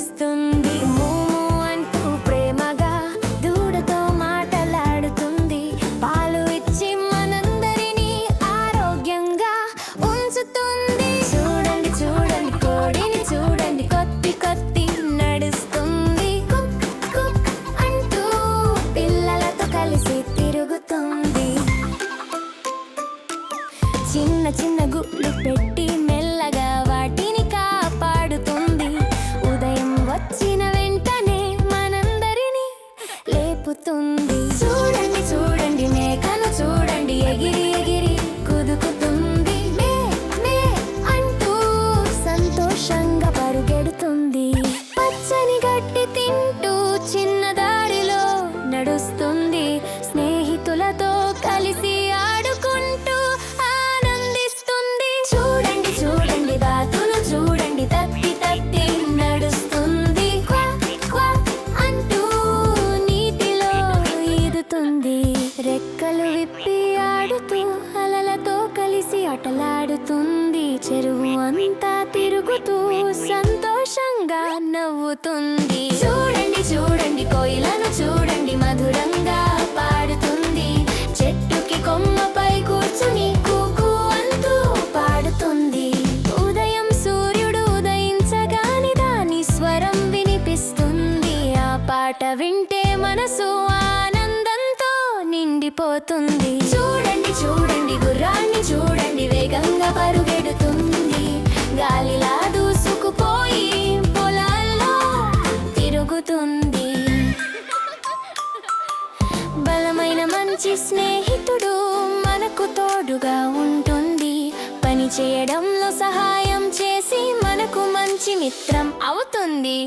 నడుస్తుంది. మూము అంటూ ప్రేమగా దూడతో మాటలాడుతుంది. పాలు ఇచ్చి మనందరినీ ఆరోగ్యంగా ఉంచుతుంది. చూడండి చూడండి కోడిని చూడండి, కొత్తి కొత్తి నడుస్తుంది. కుక్ కుక్ అంటూ పిల్లలతో కలిసి తిరుగుతుంది. చిన్న చిన్న గుడ్లు పెట్టి మెల్లగా వాటిని కాపాడుతుంది. ఉదయం వచ్చిన వెంటనే మనందరినీ లేపుతుంది. చూడండి చూడండి మేకను చూడండి, ఎగిరి ఎగిరి కుదుకుతుంది. మే మే అంటూ సంతోషంగా పరుగెడుతుంది. పచ్చని గడ్డి తింటూ చిన్న దారిలో నడుస్తుంది. స్నేహితులతో కలిసి ఆడుకుంటూ చూడండి చూడండి బాతును చూడండి, తత్తి తత్తి నడుస్తుంది. క్వాక్ క్వాక్ అంటూ నీటిలో ఈదుతుంది. రెక్కలు విప్పి ఆడుతూ అలలతో కలిసి ఆటలాడుతుంది. చెరువు అంతా తిరుగుతూ సంతోషంగా నవ్వుతుంది. చూడండి చూడండి కోయిలను చూడండి, మధురంగా పాడుతుంది. చెట్టుకి కొమ్మపై కూర్చుని కూకు అంటూ పాడుతుంది. ఉదయం సూర్యుడు ఉదయించగానే దాని స్వరం వినిపిస్తుంది. ఆ పాట వింటే మనసు ఆనందంతో నిండిపోతుంది. చూడండి చూడండి గుర్రాన్ని చూడండి, వేగంగా పరుగెడుతుంది. గాలిలా దూసుకుపోయి పొలాల్లో తిరుగుతుంది. బలమైన మంచి స్నేహితుడు మనకు తోడుగా ఉంటుంది. పని చేయడంలో సహాయం చేసి మనకు మంచి మిత్రం అవుతుంది.